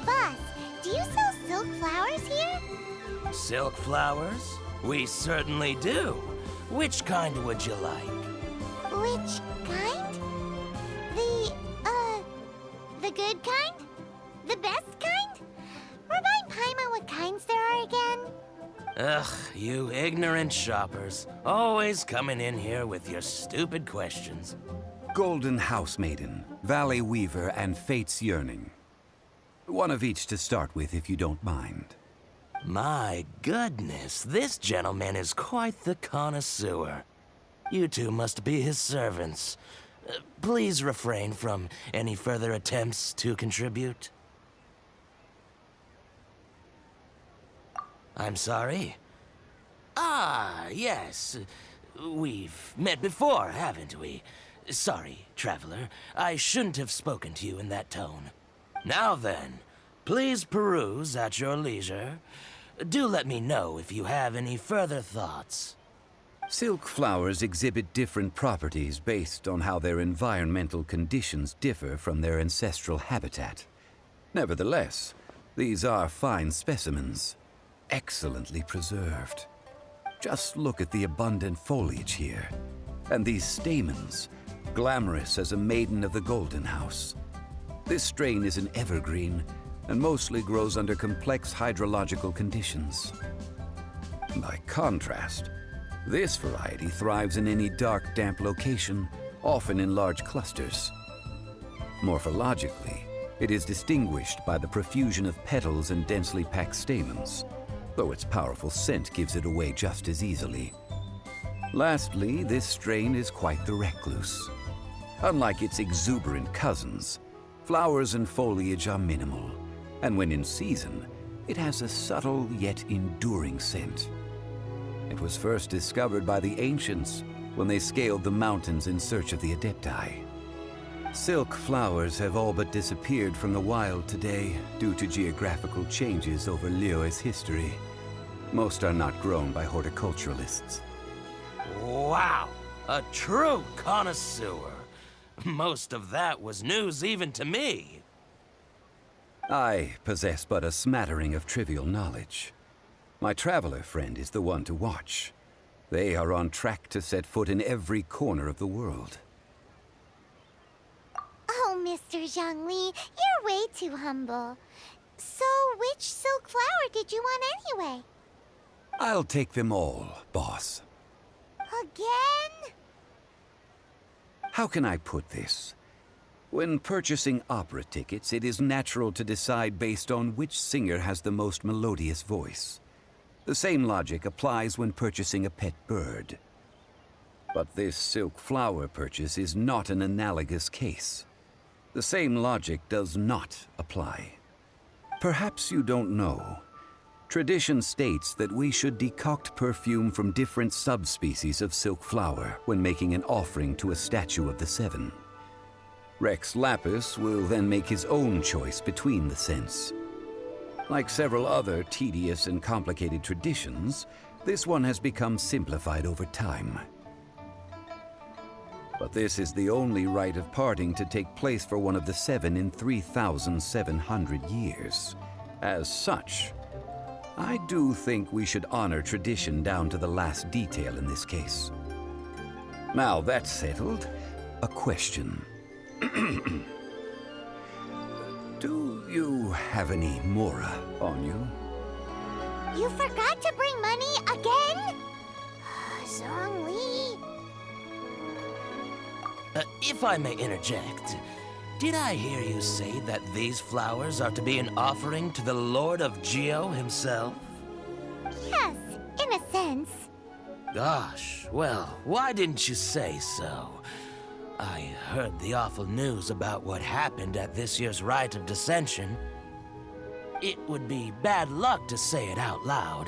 Boss, do you sell silk flowers here? Silk flowers? We certainly do. Which kind would you like? Which kind? The good kind? The best kind? Remind Paimon what kinds there are again. Ugh, you ignorant shoppers. Always coming in here with your stupid questions. Golden Housemaiden, Valley Weaver, and Fate's Yearning. One of each to start with, if you don't mind. My goodness, this gentleman is quite the connoisseur. You two must be his servants. Please refrain from any further attempts to contribute. I'm sorry? Ah, yes. We've met before, haven't we? Sorry, traveler. I shouldn't have spoken to you in that tone. Now then, please peruse at your leisure. Do let me know if you have any further thoughts. Silk flowers exhibit different properties based on how their environmental conditions differ from their ancestral habitat. Nevertheless, these are fine specimens, excellently preserved. Just look at the abundant foliage here, and these stamens, glamorous as a maiden of the Golden House. This strain is an evergreen, and mostly grows under complex hydrological conditions. By contrast, this variety thrives in any dark, damp location, often in large clusters. Morphologically, it is distinguished by the profusion of petals and densely packed stamens, though its powerful scent gives it away just as easily. Lastly, this strain is quite the recluse. Unlike its exuberant cousins, flowers and foliage are minimal, and when in season, it has a subtle yet enduring scent. It was first discovered by the ancients when they scaled the mountains in search of the Adepti. Silk flowers have all but disappeared from the wild today due to geographical changes over Liyue's history. Most are not grown by horticulturalists. Wow, a true connoisseur. Most of that was news even to me. I possess but a smattering of trivial knowledge. My traveler friend is the one to watch. They are on track to set foot in every corner of the world. Oh, Mr. Zhongli, you're way too humble. So, which silk flower did you want anyway? I'll take them all, boss. Again? How can I put this? When purchasing opera tickets, it is natural to decide based on which singer has the most melodious voice. The same logic applies when purchasing a pet bird. But this silk flower purchase is not an analogous case. The same logic does not apply. Perhaps you don't know. Tradition states that we should decoct perfume from different subspecies of silk flower when making an offering to a statue of the Seven. Rex Lapis will then make his own choice between the scents. Like several other tedious and complicated traditions, this one has become simplified over time. But this is the only rite of parting to take place for one of the Seven in 3,700 years. As such, I do think we should honor tradition down to the last detail in this case. Now that's settled, a question. Do you have any mora on you? You forgot to bring money again? Zhongli. If I may interject, did I hear you say that these flowers are to be an offering to the Lord of Geo himself? Yes, in a sense. Gosh, well, why didn't you say so? I heard the awful news about what happened at this year's Rite of Dissension. It would be bad luck to say it out loud,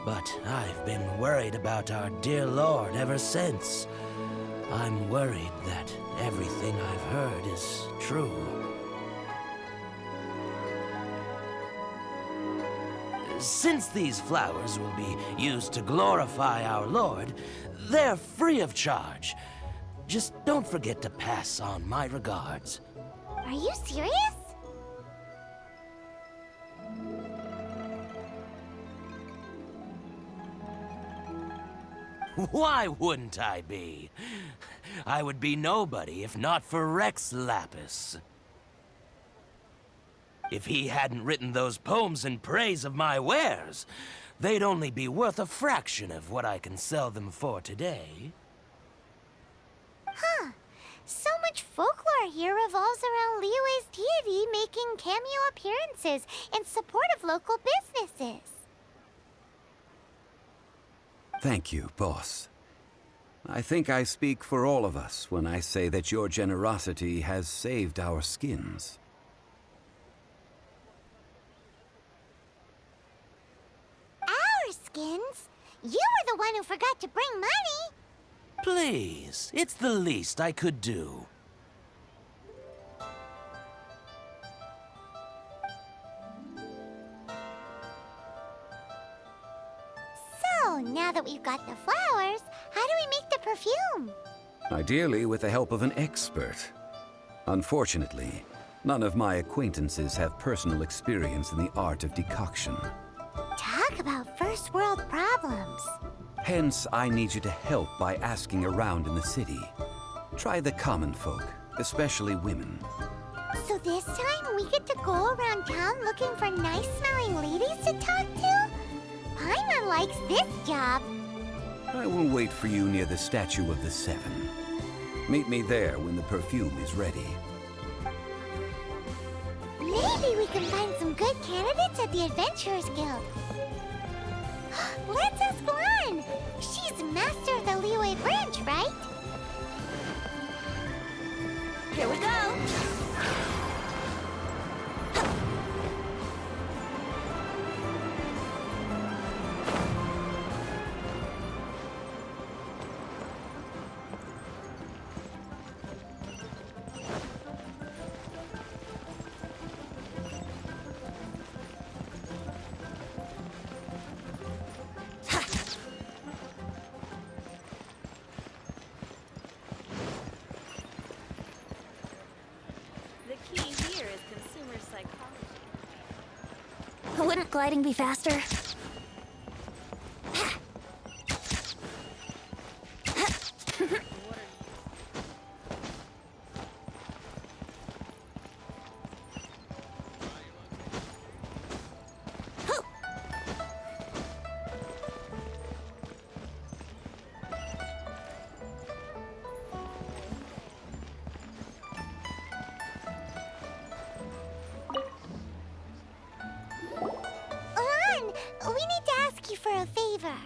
but I've been worried about our dear Lord ever since. I'm worried that everything I've heard is true. Since these flowers will be used to glorify our Lord, they're free of charge. Just don't forget to pass on my regards. Are you serious? Why wouldn't I be? I would be nobody if not for Rex Lapis. If he hadn't written those poems in praise of my wares, they'd only be worth a fraction of what I can sell them for today. Huh. So much folklore here revolves around Liyue's deity making cameo appearances in support of local businesses. Thank you, boss. I think I speak for all of us when I say that your generosity has saved our skins. Our skins? You were the one who forgot to bring money! Please, it's the least I could do. So, now that we've got the flowers, how do we make the perfume? Ideally with the help of an expert. Unfortunately, none of my acquaintances have personal experience in the art of decoction. Talk about first world problems. Hence, I need you to help by asking around in the city. Try the common folk, especially women. So this time we get to go around town looking for nice-smelling ladies to talk to? Paimon likes this job. I will wait for you near the Statue of the Seven. Meet me there when the perfume is ready. Maybe we can find some good candidates at the Adventurers Guild. Let's ask Lan. She's master of the Liyue branch, right? Here we go. The key here is consumer psychology. Wouldn't gliding be faster? We need to ask you for a favor.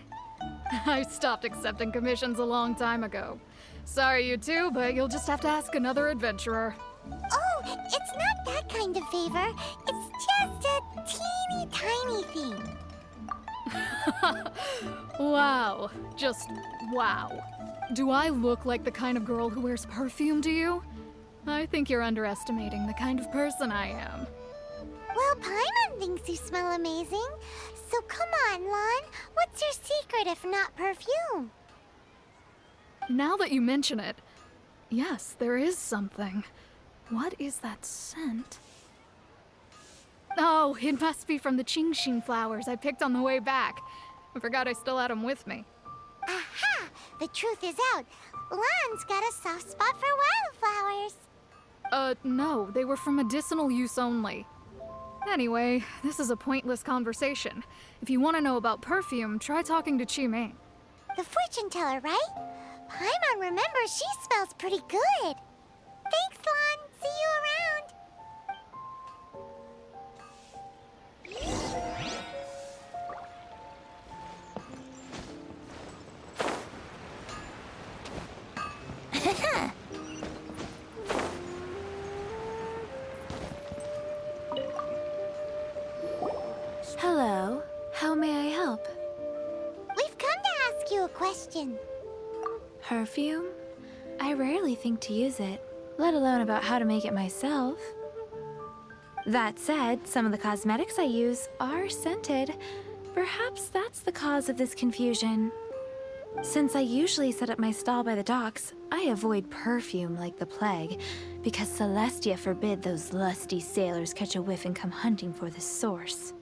I stopped accepting commissions a long time ago. Sorry, you two, but you'll just have to ask another adventurer. Oh, it's not that kind of favor. It's just a teeny tiny thing. Wow. Just wow. Do I look like the kind of girl who wears perfume to you? I think you're underestimating the kind of person I am. Well, Paimon thinks you smell amazing. So come on, Lan. What's your secret if not perfume? Now that you mention it, yes, there is something. What is that scent? Oh, it must be from the Genshin flowers I picked on the way back. I forgot I still had them with me. Aha! The truth is out. Lan's got a soft spot for wildflowers. No, they were for medicinal use only. Anyway, this is a pointless conversation. If you want to know about perfume, try talking to Chi-Ming. The fortune teller, right? Paimon remembers she smells pretty good. Thanks, Lan. See you around. Hello. How may I help? We've come to ask you a question. Perfume? I rarely think to use it, let alone about how to make it myself. That said, some of the cosmetics I use are scented. Perhaps that's the cause of this confusion. Since I usually set up my stall by the docks, I avoid perfume like the plague, because Celestia forbid those lusty sailors catch a whiff and come hunting for the source.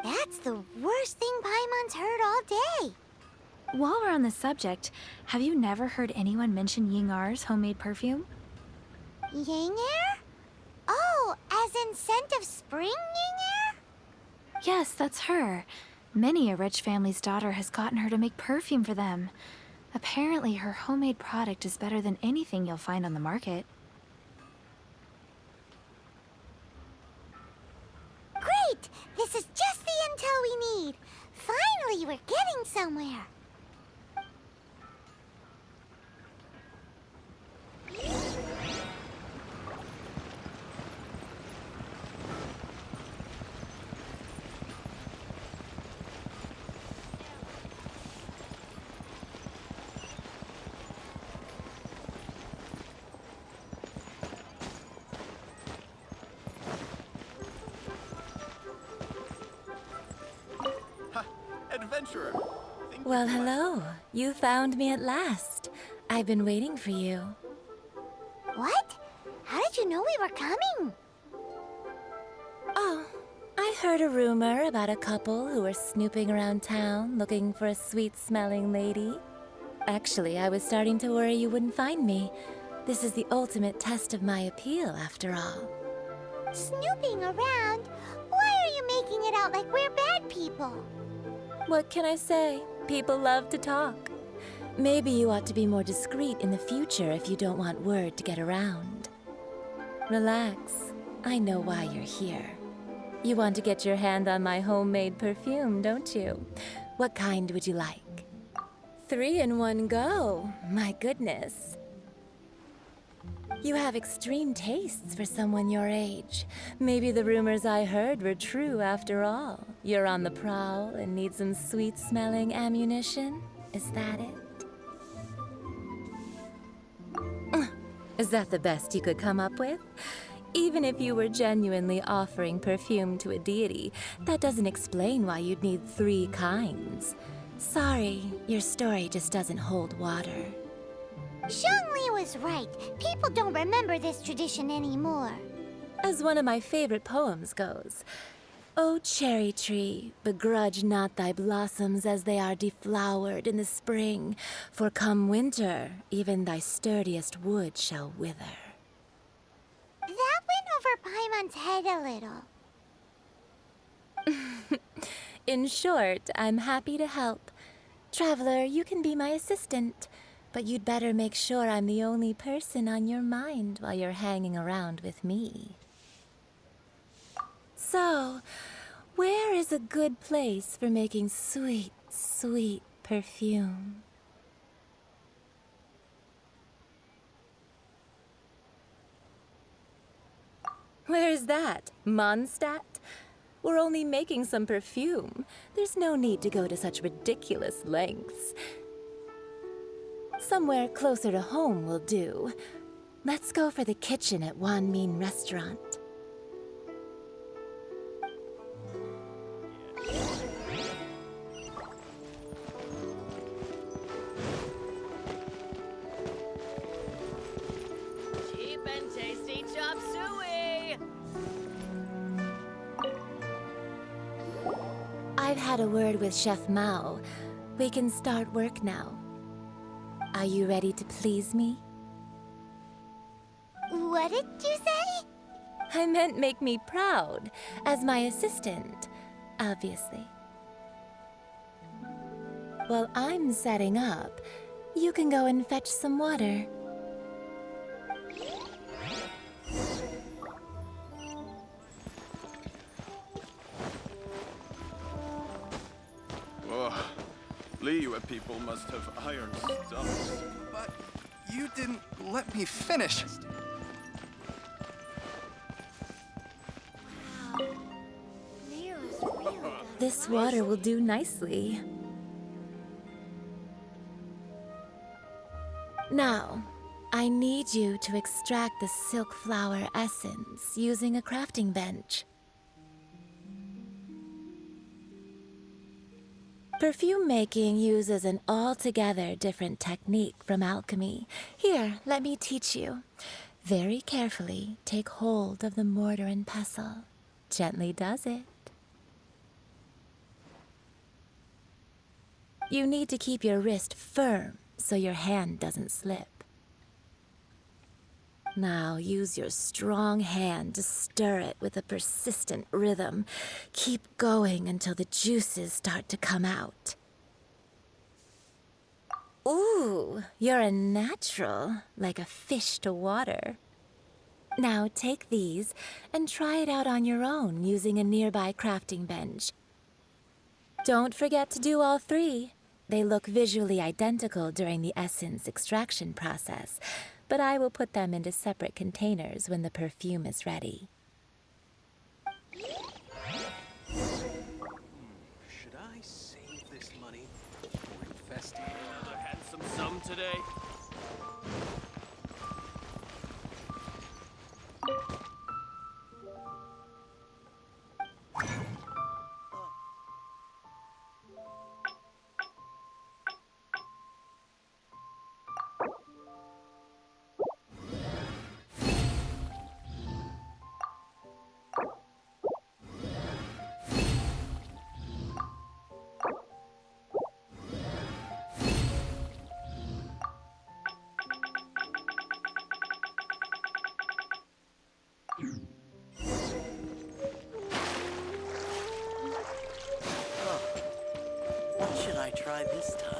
That's the worst thing Paimon's heard all day. While we're on the subject, have you never heard anyone mention Yingar's homemade perfume? Yinger? Oh, as in scent of spring, Yinger? Yes, that's her. Many a rich family's daughter has gotten her to make perfume for them. Apparently, her homemade product is better than anything you'll find on the market. Great! This is just the intel we need. Finally, we're getting somewhere. Adventurer. Well, hello. You found me at last. I've been waiting for you. What? How did you know we were coming? Oh, I heard a rumor about a couple who were snooping around town looking for a sweet-smelling lady. Actually, I was starting to worry you wouldn't find me. This is the ultimate test of my appeal, after all. Snooping around? Why are you making it out like we're bad people? What can I say? People love to talk. Maybe you ought to be more discreet in the future if you don't want word to get around. Relax. I know why you're here. You want to get your hand on my homemade perfume, don't you? What kind would you like? 3 in one go. My goodness. You have extreme tastes for someone your age. Maybe the rumors I heard were true after all. You're on the prowl and need some sweet-smelling ammunition? Is that it? Is that the best you could come up with? Even if you were genuinely offering perfume to a deity, that doesn't explain why you'd need 3 kinds. Sorry, your story just doesn't hold water. Zhongli was right. People don't remember this tradition anymore. As one of my favorite poems goes, O cherry tree, begrudge not thy blossoms as they are deflowered in the spring, for come winter, even thy sturdiest wood shall wither. That went over Paimon's head a little. In short, I'm happy to help. Traveler, you can be my assistant, but you'd better make sure I'm the only person on your mind while you're hanging around with me. So, where is a good place for making sweet, sweet perfume? Where is that? Mondstadt? We're only making some perfume. There's no need to go to such ridiculous lengths. Somewhere closer to home will do. Let's go for the kitchen at Wan Min Restaurant. Cheap and tasty chop suey! I've had a word with Chef Mao. We can start work now. Are you ready to please me? What did you say? I meant make me proud, as my assistant, obviously. While I'm setting up, you can go and fetch some water. Oh, Liyue people must have iron stomachs. But you didn't let me finish. This water will do nicely. Now, I need you to extract the silk flower essence using a crafting bench. Perfume making uses an altogether different technique from alchemy. Here, let me teach you. Very carefully, take hold of the mortar and pestle. Gently does it. You need to keep your wrist firm so your hand doesn't slip. Now use your strong hand to stir it with a persistent rhythm. Keep going until the juices start to come out. Ooh, you're a natural, like a fish to water. Now take these and try it out on your own using a nearby crafting bench. Don't forget to do all three. They look visually identical during the essence extraction process, but I will put them into separate containers when the perfume is ready. Should I save this money or invest it? Another handsome sum today. What should I try this time?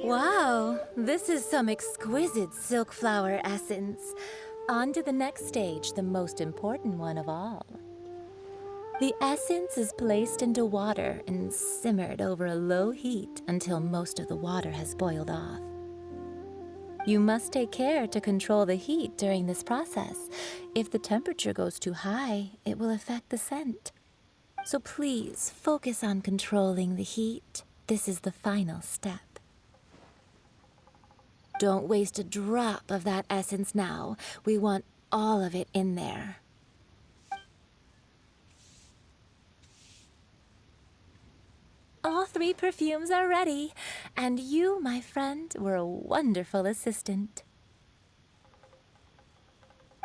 Wow, this is some exquisite silk flower essence. On to the next stage, the most important one of all. The essence is placed into water and simmered over a low heat until most of the water has boiled off. You must take care to control the heat during this process. If the temperature goes too high, it will affect the scent. So please focus on controlling the heat. This is the final step. Don't waste a drop of that essence now. We want all of it in there. All three perfumes are ready, and you, my friend, were a wonderful assistant.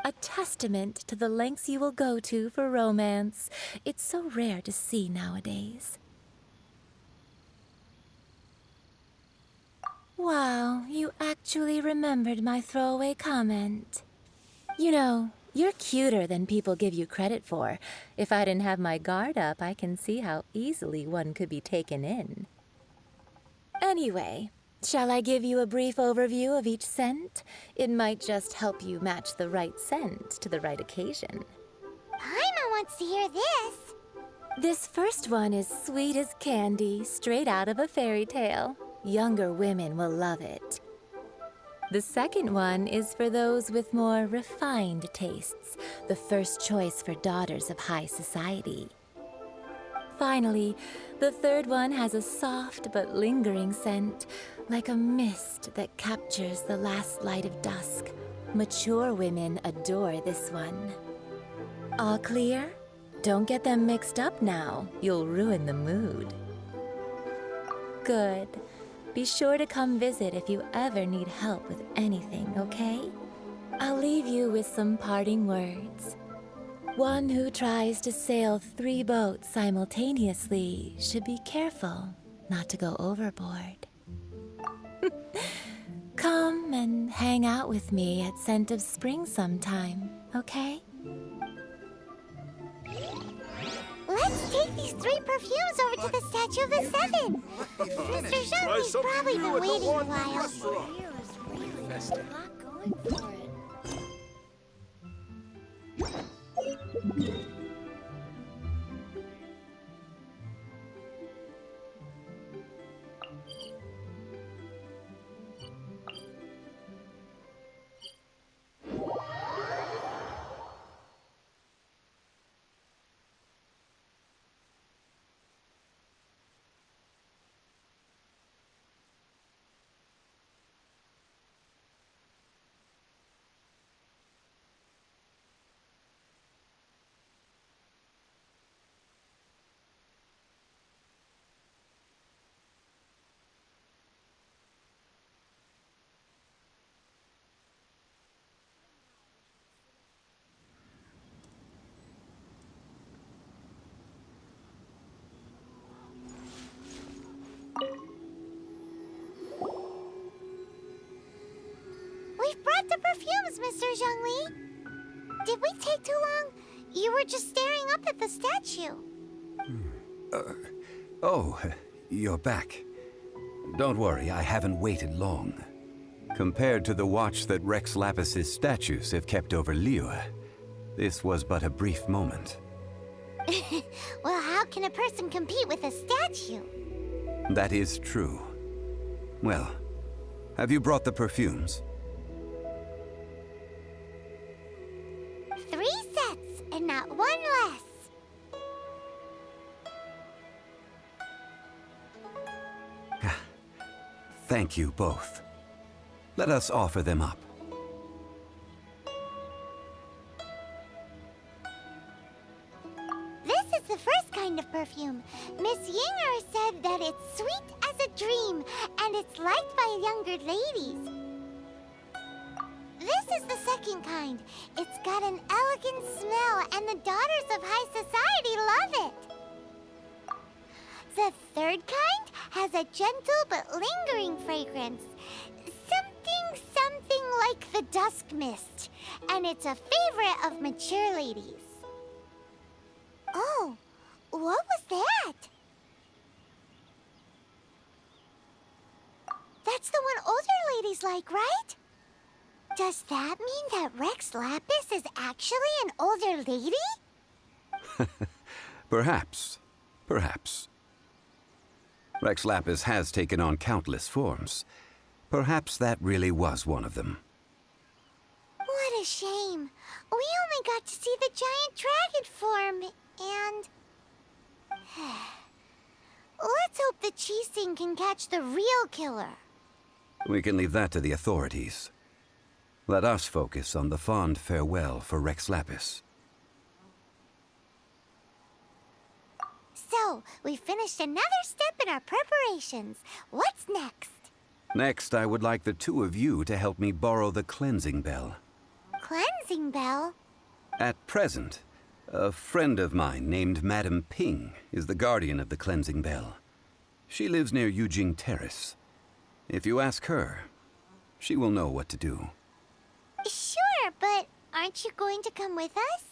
A testament to the lengths you will go to for romance. It's so rare to see nowadays. Wow, you actually remembered my throwaway comment. You know, you're cuter than people give you credit for. If I didn't have my guard up, I can see how easily one could be taken in. Anyway, shall I give you a brief overview of each scent? It might just help you match the right scent to the right occasion. Paimon wants to hear this. This first one is sweet as candy, straight out of a fairy tale. Younger women will love it. The second one is for those with more refined tastes, the first choice for daughters of high society. Finally, the third one has a soft but lingering scent, like a mist that captures the last light of dusk. Mature women adore this one. All clear? Don't get them mixed up now. You'll ruin the mood. Good. Be sure to come visit if you ever need help with anything, okay? I'll leave you with some parting words. One who tries to sail 3 boats simultaneously should be careful not to go overboard. Come and hang out with me at Scent of Spring sometime, okay? Let's take these 3 perfumes over to the Statue of the Seven. Mr. Zhang's probably been waiting a while. Really not going for it. the perfumes, Mr. Zhongli. Did we take too long? You were just staring up at the statue. Oh, you're back. Don't worry, I haven't waited long. Compared to the watch that Rex Lapis's statues have kept over Liyue, this was but a brief moment. Well, how can a person compete with a statue? That is true. Well, have you brought the perfumes? 3 sets, and not one less. Thank you both. Let us offer them up. This is the first kind of perfume. Miss Yinger said that it's sweet as a dream, and it's liked by younger ladies. This is the second kind. It's got an elegant smell, and the daughters of high society love it. The third kind has a gentle but lingering fragrance. Something like the dusk mist, and it's a favorite of mature ladies. Oh, what was that? That's the one older ladies like, right? Does that mean that Rex Lapis is actually an older lady? Perhaps. Perhaps. Rex Lapis has taken on countless forms. Perhaps that really was one of them. What a shame. We only got to see the giant dragon form, and... Let's hope the Qixing can catch the real killer. We can leave that to the authorities. Let us focus on the fond farewell for Rex Lapis. So, we finished another step in our preparations. What's next? Next, I would like the two of you to help me borrow the cleansing bell. Cleansing bell? At present, a friend of mine named Madame Ping is the guardian of the cleansing bell. She lives near Yujing Terrace. If you ask her, she will know what to do. Sure, but aren't you going to come with us?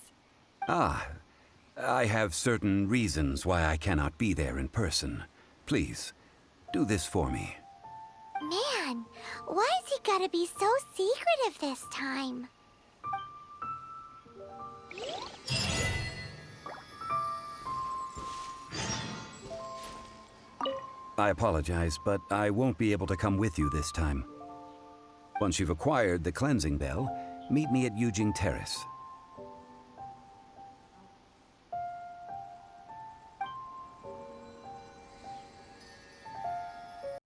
Ah, I have certain reasons why I cannot be there in person. Please, do this for me. Man, why's he gotta be so secretive this time? I apologize, but I won't be able to come with you this time. Once you've acquired the cleansing bell, meet me at Yujing Terrace.